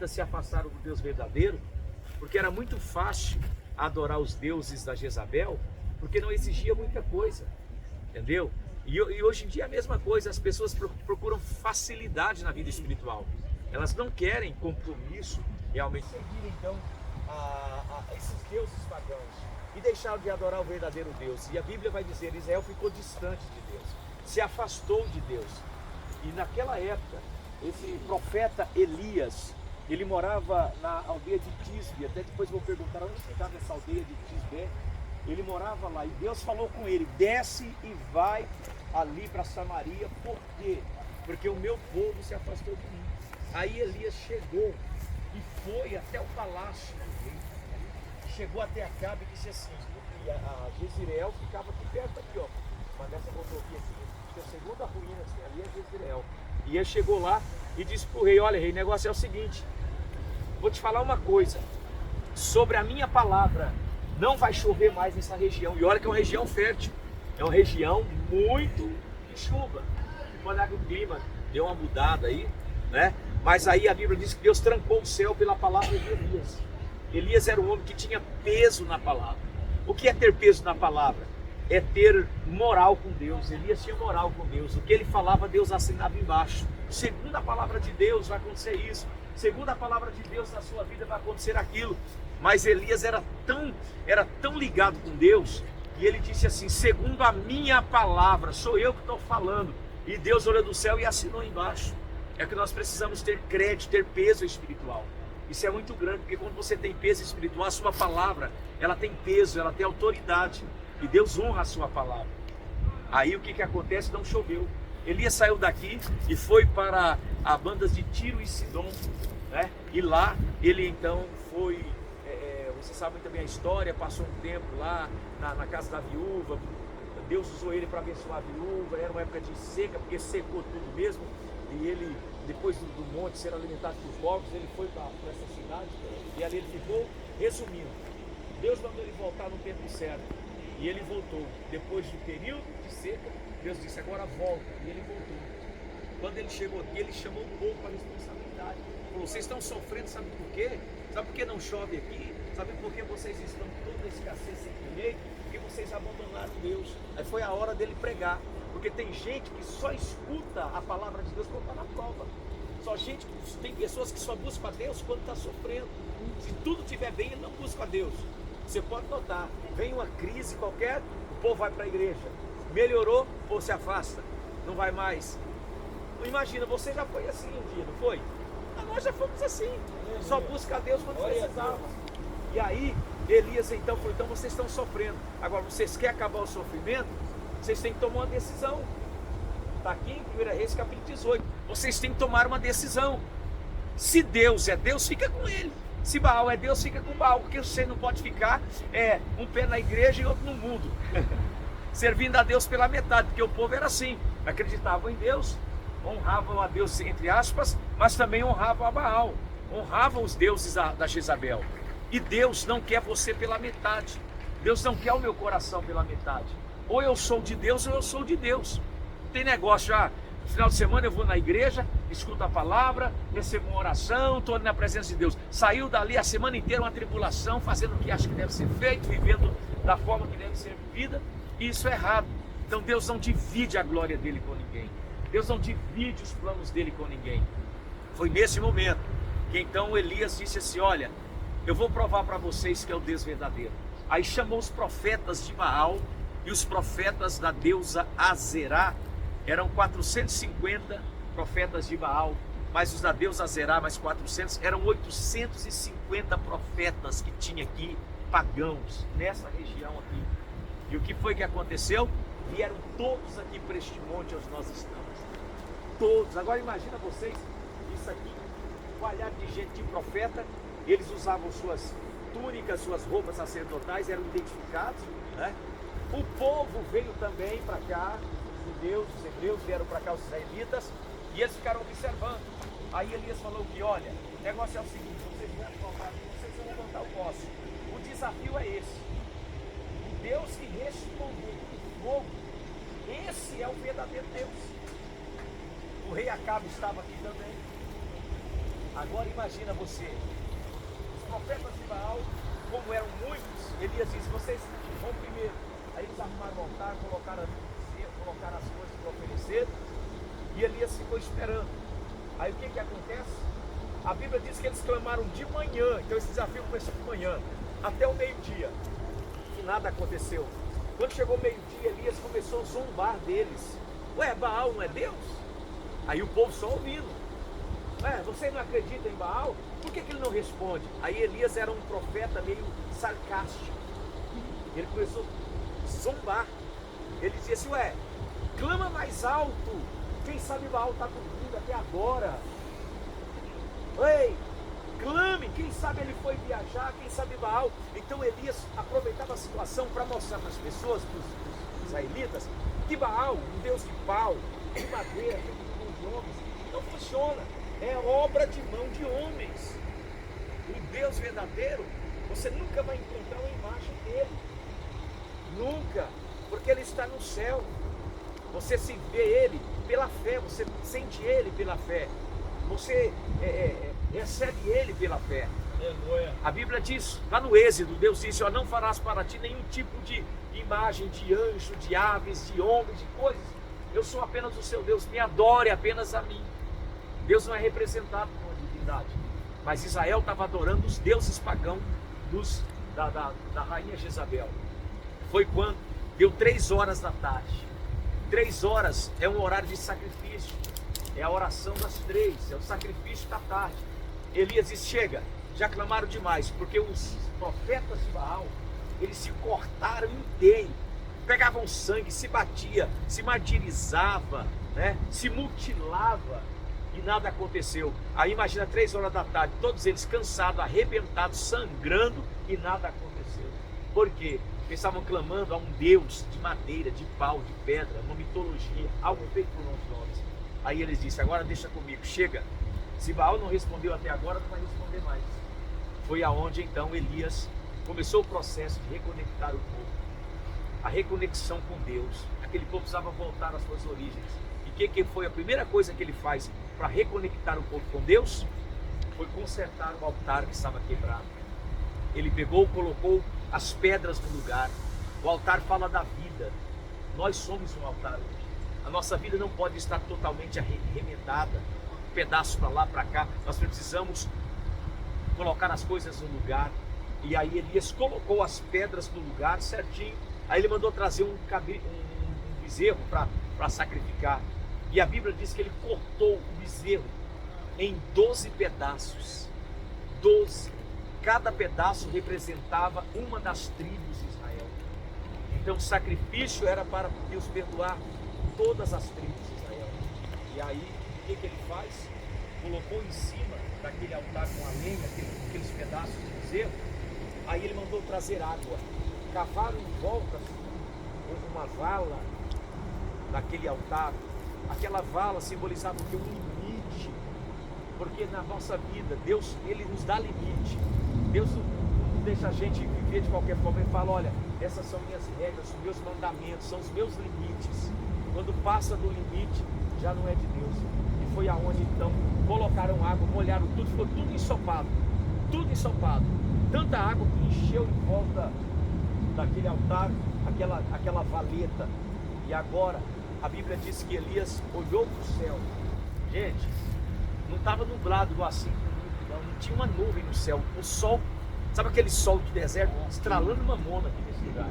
Se afastaram do Deus verdadeiro, porque era muito fácil adorar os deuses da Jezabel, porque não exigia muita coisa, entendeu? E hoje em dia é a mesma coisa, as pessoas procuram facilidade na vida espiritual, elas não querem compromisso realmente. Seguir então esses deuses pagãos e deixaram de adorar o verdadeiro Deus. E a Bíblia vai dizer, Israel ficou distante de Deus, se afastou de Deus. E naquela época, esse profeta Elias, ele morava na aldeia de Tisbe. Até depois vou perguntar onde ficava essa aldeia de Tisbe. Ele morava lá e Deus falou com ele: desce e vai ali para Samaria. Por quê? Porque o meu povo se afastou de mim. Aí Elias chegou e foi até o palácio do rei. Chegou até Acabe e disse assim, porque a Jezreel ficava aqui perto, aqui, ó. Mas nessa rodovia aqui, que é a segunda ruína, assim, ali é Jezreel. E ele chegou lá e disse para o rei: olha, rei, o negócio é o seguinte, vou te falar uma coisa, sobre a minha palavra, não vai chover mais nessa região. E olha que é uma região fértil, é uma região muito de chuva. Quando o clima deu uma mudada aí, né? Mas aí a Bíblia diz que Deus trancou o céu pela palavra de Elias. Elias era um homem que tinha peso na palavra. O que é ter peso na palavra? É ter moral com Deus. Elias tinha moral com Deus. O que ele falava, Deus assinava embaixo. Segundo a palavra de Deus vai acontecer isso. Segundo a palavra de Deus na sua vida vai acontecer aquilo. Mas Elias era tão ligado com Deus, e ele disse assim: segundo a minha palavra, sou eu que estou falando. E Deus olhou do céu e assinou embaixo. É que nós precisamos ter crédito, ter peso espiritual. Isso é muito grande, porque quando você tem peso espiritual, a sua palavra, ela tem peso, ela tem autoridade. E Deus honra a sua palavra. Aí o que acontece? Não choveu. Elias saiu daqui e foi para a banda de Tiro e Sidom, né? E lá ele então foi, você sabe também a história, passou um tempo lá na casa da viúva. Deus usou ele para abençoar a viúva. Era uma época de seca, porque secou tudo mesmo. E ele, depois do monte ser alimentado por povos, ele foi para essa cidade e ali ele ficou. Resumindo, Deus mandou ele voltar no tempo certo. E ele voltou. Depois de um período de seca, Deus disse: agora volta. E ele voltou. Quando ele chegou aqui, ele chamou o povo para a responsabilidade. Falou: vocês estão sofrendo, sabe por quê? Sabe por que não chove aqui? Sabe por que vocês estão toda escassez sem colheita? Porque vocês abandonaram Deus. Aí foi a hora dele pregar. Porque tem gente que só escuta a palavra de Deus quando está na prova. Tem pessoas que só buscam a Deus quando está sofrendo. Se tudo estiver bem, ele não busca a Deus. Você pode notar, vem uma crise qualquer, o povo vai para a igreja. Melhorou, o povo se afasta, não vai mais. Imagina, você já foi assim um dia, não foi? Nós já fomos assim, só busca a Deus quando precisava. E aí, Elias então falou: então vocês estão sofrendo, agora vocês querem acabar o sofrimento, vocês têm que tomar uma decisão. Está aqui em 1 Reis capítulo 18, vocês têm que tomar uma decisão. Se Deus é Deus, fica com ele. Se Baal é Deus, fica com Baal, porque você não pode ficar um pé na igreja e outro no mundo, servindo a Deus pela metade, porque o povo era assim, acreditavam em Deus, honravam a Deus entre aspas, mas também honravam a Baal, honravam os deuses da Jezabel. E Deus não quer você pela metade, Deus não quer o meu coração pela metade. Ou eu sou de Deus ou eu sou de Deus. Não tem negócio, no final de semana eu vou na igreja, escuto a palavra, recebo uma oração, estou ali na presença de Deus. Saiu dali a semana inteira uma tribulação, fazendo o que acha que deve ser feito, vivendo da forma que deve ser vivida. E isso é errado. Então Deus não divide a glória dele com ninguém. Deus não divide os planos dele com ninguém. Foi nesse momento que então Elias disse assim: olha, eu vou provar para vocês que é o Deus verdadeiro. Aí chamou os profetas de Baal e os profetas da deusa Azerá. Eram 450 profetas de Baal, mas os da deusa Azerá mais 400, eram 850 profetas que tinha aqui, pagãos, nessa região aqui. E o que foi que aconteceu? Vieram todos aqui para este monte onde nós estamos. Todos. Agora imagina vocês, isso aqui, um coalhado de gente, de profeta. Eles usavam suas túnicas, suas roupas sacerdotais, eram identificados, né? O povo veio também para cá, os judeus, os hebreus vieram para cá, os israelitas, e eles ficaram observando. Aí Elias falou que: olha, o negócio é o seguinte, vocês vão levantar, vocês vão levantar o poste. O desafio é esse. O Deus que respondeu com fogo, esse é o verdadeiro Deus. O rei Acabe estava aqui também. Agora imagina você, os profetas de Baal, como eram muitos, Elias disse, vocês vão primeiro. Aí eles arrumaram o altar, colocaram as coisas para oferecer, e Elias ficou esperando. Aí o que acontece? A Bíblia diz que eles clamaram de manhã, então esse desafio começou de manhã, até o meio-dia, e nada aconteceu. Quando chegou o meio-dia, Elias começou a zombar deles. Ué, Baal não é Deus? Aí o povo só ouvindo. Ué, você não acredita em Baal? Por que ele não responde? Aí Elias era um profeta meio sarcástico. Ele começou a zombar. Ele dizia assim, ué, clama mais alto. Quem sabe Baal está dormindo até agora. Ei, clame, quem sabe ele foi viajar, quem sabe Baal. Então Elias aproveitava a situação para mostrar para as pessoas, para os israelitas, que Baal, um Deus de pau, de madeira, de mão de homens, não funciona. É obra de mão de homens. O Deus verdadeiro, você nunca vai encontrar uma imagem dele. Nunca, porque ele está no céu. Você se vê ele pela fé, você sente ele pela fé. Você recebe ele pela fé. A Bíblia diz, lá no Êxodo, Deus disse, ó, não farás para ti nenhum tipo de imagem de anjo, de aves, de homens, de coisas. Eu sou apenas o seu Deus, me adore apenas a mim. Deus não é representado com a divindade. Mas Israel estava adorando os deuses pagãos da rainha Jezabel. Foi quando deu 3 horas da tarde. 3 horas é um horário de sacrifício. É a oração das 3, é o sacrifício da tarde. Elias disse, chega, já clamaram demais, porque os profetas de Baal, eles se cortaram inteiro, pegavam sangue, se batia, se martirizava, né? Se mutilava, e nada aconteceu. Aí imagina 3 horas da tarde, todos eles cansados, arrebentados, sangrando, e nada aconteceu. Por quê? Porque estavam clamando a um Deus de madeira, de pau, de pedra, uma mitologia, algo feito por homens. Aí eles disseram, agora deixa comigo, chega. Se Baal não respondeu até agora, não vai responder mais. Foi aonde então Elias começou o processo de reconectar o povo. A reconexão com Deus. Aquele povo precisava voltar às suas origens. E que foi a primeira coisa que ele faz para reconectar o povo com Deus? Foi consertar o altar que estava quebrado. Ele pegou, colocou as pedras no lugar. O altar fala da vida. Nós somos um altar hoje. A nossa vida não pode estar totalmente arremendada, um pedaço para lá, para cá. Nós precisamos colocar as coisas no lugar. E aí Elias colocou as pedras no lugar certinho. Aí ele mandou trazer um bezerro para sacrificar. E a Bíblia diz que ele cortou o bezerro em 12 pedaços. 12. Cada pedaço representava uma das tribos de Israel. Então o sacrifício era para Deus perdoar todas as tribos de Israel. E aí, o que ele faz? Colocou em cima daquele altar com a lenha, aqueles pedaços de bezerro. Aí ele mandou trazer água. Cavaram em volta uma vala daquele altar. Aquela vala simbolizava um limite. Porque na nossa vida, Deus, ele nos dá limite. Deus não deixa a gente viver de qualquer forma. Ele fala, olha, essas são minhas regras, os meus mandamentos, são os meus limites. Quando passa do limite, já não é de Deus. E foi aonde então colocaram água, molharam tudo, ficou tudo ensopado. Tudo ensopado. Tanta água que encheu em volta daquele altar, aquela valeta. E agora, a Bíblia diz que Elias olhou para o céu. Gente, não estava nublado igual assim, não tinha uma nuvem no céu. O sol, sabe aquele sol do deserto, estralando mamona aqui nesse lugar.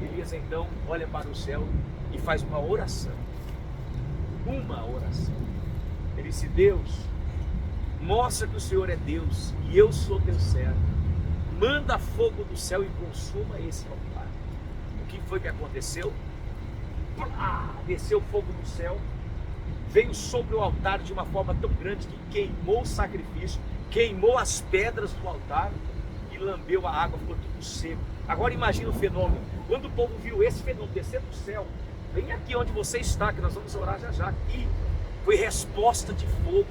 Elias então olha para o céu e faz uma oração. Uma oração. Ele disse, Deus, mostra que o Senhor é Deus e eu sou teu servo. Manda fogo do céu e consuma esse altar. O que foi que aconteceu? Desceu fogo do céu, veio sobre o altar de uma forma tão grande que queimou o sacrifício, queimou as pedras do altar e lambeu a água, ficou tudo seco. Agora imagina o fenômeno. Quando o povo viu esse fenômeno descer do céu, vem aqui onde você está, que nós vamos orar já já. Aqui foi resposta de fogo.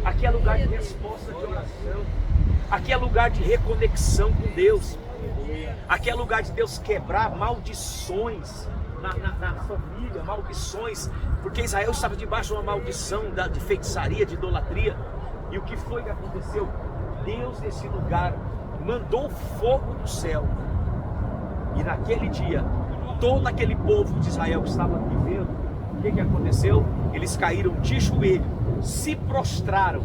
Aqui é lugar de resposta de oração. Aqui é lugar de reconexão com Deus. Aqui é lugar de Deus quebrar maldições na família, maldições. Porque Israel estava debaixo de uma maldição de feitiçaria, de idolatria. E o que foi que aconteceu? Deus nesse lugar mandou fogo do céu. E naquele dia, todo aquele povo de Israel que estava vivendo, o que aconteceu? Eles caíram de joelho, se prostraram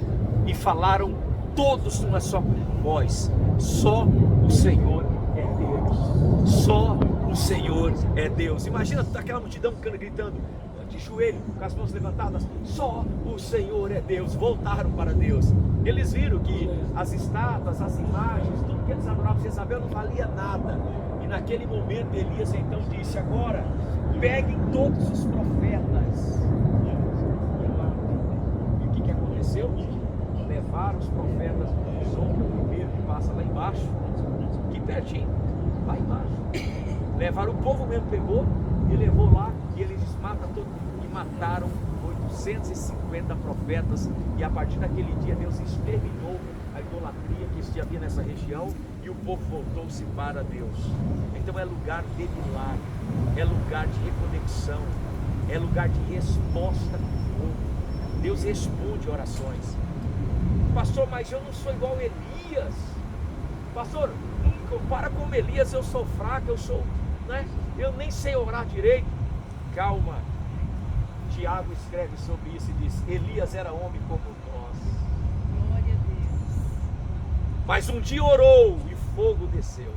e falaram todos numa só voz: só o Senhor é Deus. Só o Senhor é Deus. Imagina aquela multidão gritando de joelho, com as mãos levantadas: só o Senhor é Deus. Voltaram para Deus. Eles viram que as estátuas, as imagens, tudo que eles adoravam de Jezabel não valia nada. E naquele momento Elias então disse: agora peguem todos os profetas. E o que aconteceu? Levaram os profetas do Zombra, o primeiro que passa lá embaixo, aqui pertinho, lá embaixo. Levaram, o povo mesmo pegou e levou lá, e eles matam todo mundo, e mataram 850 profetas. E a partir daquele dia Deus exterminou a idolatria que havia nessa região, e o povo voltou-se para Deus. Então é lugar de milagre, é lugar de reconexão, é lugar de resposta. Deus responde orações. Pastor, mas eu não sou igual Elias. Pastor, não compara com Elias, eu sou fraco, eu nem sei orar direito. Calma. Tiago escreve sobre isso e diz: Elias era homem como nós. Glória a Deus. Mas um dia orou e fogo desceu.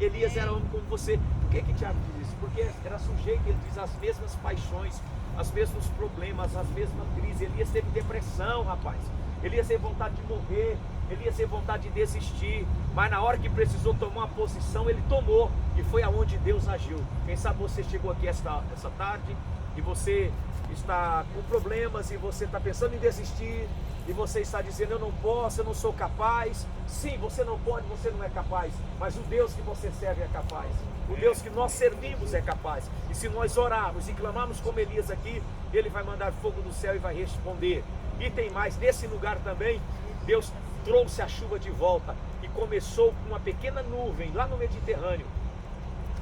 Elias era homem como você. Por que Tiago diz isso? Porque era sujeito, ele diz, às mesmas paixões, os mesmos problemas, as mesmas crises. Elias teve depressão, rapaz. Elias teve vontade de morrer, Elias teve vontade de desistir, mas na hora que precisou tomar uma posição, ele tomou, e foi aonde Deus agiu. Quem sabe você chegou aqui essa tarde e você está com problemas, e você está pensando em desistir, e você está dizendo: eu não posso, eu não sou capaz. Sim, você não pode, você não é capaz, mas o Deus que você serve é capaz. O Deus que nós servimos é capaz. E se nós orarmos e clamarmos como Elias aqui, Ele vai mandar fogo do céu e vai responder. E tem mais, nesse lugar também, Deus trouxe a chuva de volta, e começou com uma pequena nuvem lá no Mediterrâneo,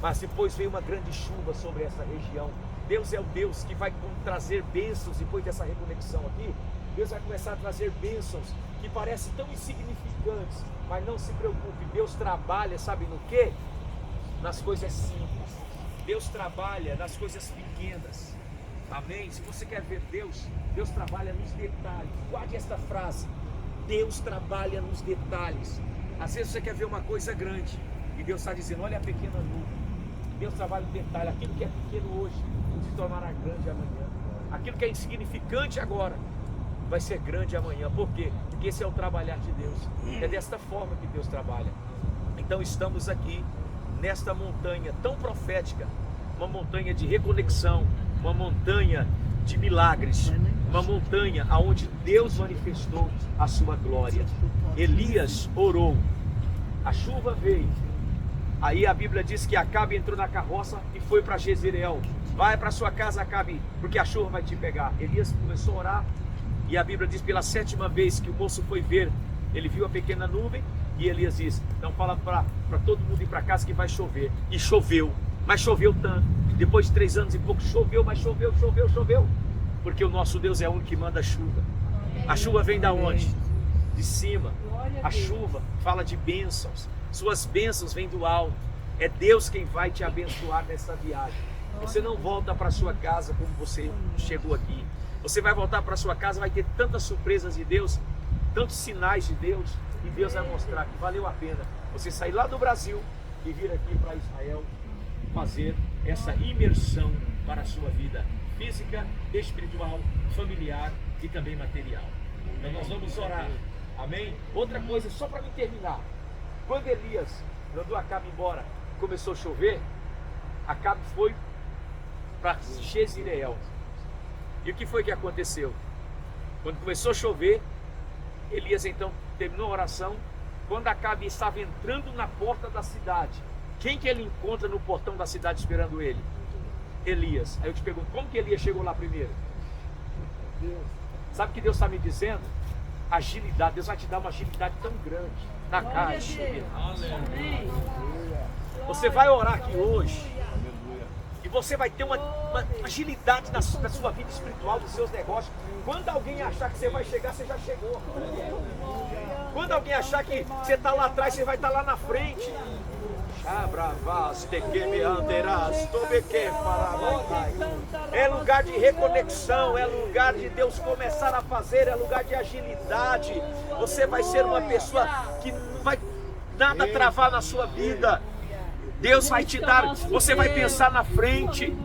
mas depois veio uma grande chuva sobre essa região. Deus é o Deus que vai trazer bênçãos depois dessa reconexão aqui. Deus vai começar a trazer bênçãos que parecem tão insignificantes, mas não se preocupe, Deus trabalha, sabe no quê? Nas coisas simples. Deus trabalha nas coisas pequenas. Amém? Se você quer ver Deus, Deus trabalha nos detalhes. Guarde esta frase: Deus trabalha nos detalhes. Às vezes você quer ver uma coisa grande, e Deus está dizendo: olha a pequena nuvem. Deus trabalha no detalhe. Aquilo que é pequeno hoje se tornará grande amanhã. Aquilo que é insignificante agora vai ser grande amanhã. Por quê? Porque esse é o trabalhar de Deus. É desta forma que Deus trabalha. Então estamos aqui nesta montanha tão profética, uma montanha de reconexão, uma montanha de milagres, uma montanha onde Deus manifestou a sua glória. Elias orou, a chuva veio. Aí a Bíblia diz que Acabe entrou na carroça e foi para Jezreel. Vai para sua casa, Acabe, porque a chuva vai te pegar. Elias começou a orar, e a Bíblia diz pela 7ª vez que o moço foi ver, ele viu a pequena nuvem, e Elias diz: então fala para todo mundo ir para casa que vai chover. E choveu, mas choveu tanto. Depois de 3 anos e pouco choveu, mas choveu. Porque o nosso Deus é o único que manda chuva. A chuva vem da onde? De cima. A chuva fala de bênçãos. Suas bênçãos vêm do alto. É Deus quem vai te abençoar nessa viagem. Você não volta para sua casa como você chegou aqui. Você vai voltar para sua casa, vai ter tantas surpresas de Deus, tantos sinais de Deus, e Deus vai mostrar que valeu a pena você sair lá do Brasil e vir aqui para Israel fazer essa imersão para a sua vida física, espiritual, familiar e também material. Então nós vamos orar. Amém? Outra coisa, só para me terminar. Quando Elias mandou Acabe embora, começou a chover, Acabe foi para Jezreel. E o que foi que aconteceu? Quando começou a chover, Elias então terminou a oração. Quando Acabe estava entrando na porta da cidade, quem que ele encontra no portão da cidade esperando ele? Elias. Aí eu te pergunto, como que Elias chegou lá primeiro? Sabe o que Deus está me dizendo? Agilidade. Deus vai te dar uma agilidade tão grande na caixa. Você vai orar aqui hoje, E você vai ter uma agilidade na sua vida espiritual, nos seus negócios. Quando alguém achar que você vai chegar, você já chegou. Quando alguém achar que você está lá atrás, você vai estar lá na frente. É lugar de reconexão, é lugar de Deus começar a fazer, é lugar de agilidade. Você vai ser uma pessoa que não vai nada travar na sua vida. Deus vai te dar, você vai pensar na frente.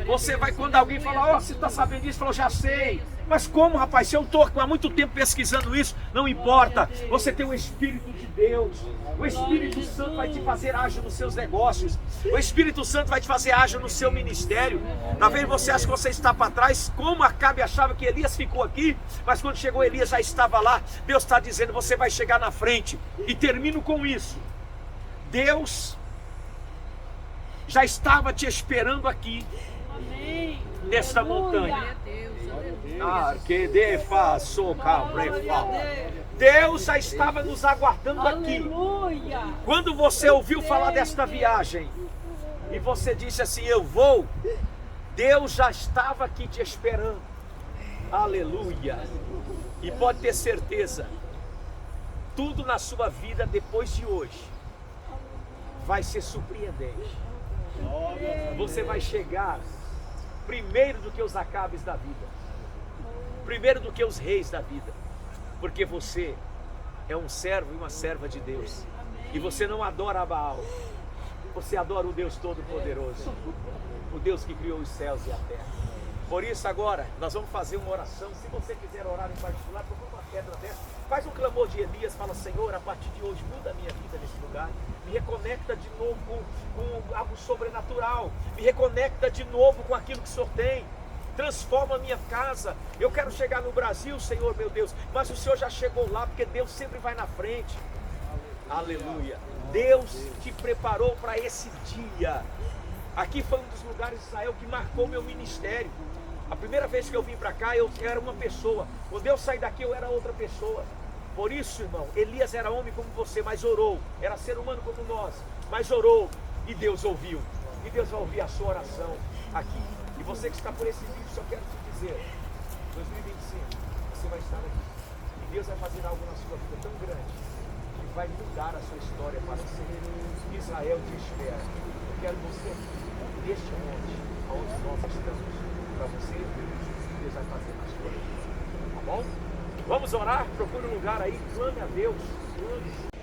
Você vai, quando alguém falar, ó, você está sabendo disso? Falou, já sei. Mas como, rapaz? Se eu estou há muito tempo pesquisando isso, não importa. Você tem o Espírito de Deus. O Espírito Santo vai te fazer ágil nos seus negócios. O Espírito Santo vai te fazer ágil no seu ministério. Talvez você ache que você está para trás. Como Acabe achava que Elias ficou aqui, mas quando chegou Elias já estava lá. Deus está dizendo, você vai chegar na frente. E termino com isso. Deus já estava te esperando aqui. Nesta montanha. Deus já estava nos aguardando aqui. Quando você ouviu falar desta viagem e você disse assim, eu vou, Deus já estava aqui te esperando. Aleluia. E pode ter certeza, tudo na sua vida depois de hoje vai ser surpreendente. Você vai chegar primeiro do que os Acabes da vida, primeiro do que os reis da vida, porque você é um servo e uma serva de Deus, e você não adora a Baal, você adora o Deus Todo-Poderoso, o Deus que criou os céus e a terra. Por isso agora, nós vamos fazer uma oração. Se você quiser orar em particular, procura uma pedra dessa, faz um clamor de Elias, fala, Senhor, a partir de hoje muda a minha vida nesse lugar, me reconecta de novo com algo sobrenatural, me reconecta de novo com aquilo que o Senhor tem, transforma a minha casa. Eu quero chegar no Brasil, Senhor meu Deus, mas o Senhor já chegou lá, porque Deus sempre vai na frente. Aleluia. Deus te preparou para esse dia. Aqui foi um dos lugares de Israel que marcou meu ministério. A primeira vez que eu vim para cá, eu era uma pessoa. Quando eu saí daqui, eu era outra pessoa. Por isso, irmão, Elias era homem como você, mas orou. Era ser humano como nós, mas orou. E Deus ouviu. E Deus vai ouvir a sua oração aqui. E você que está por esse vídeo, só quero te dizer, 2025, você vai estar aqui. E Deus vai fazer algo na sua vida tão grande, que vai mudar a sua história para sempre. Israel te espera. Eu quero você aqui, neste monte, onde nós estamos, para você, Deus vai fazer na sua vida. Tá bom? Vamos orar? Procure um lugar aí, clame a Deus. Clame.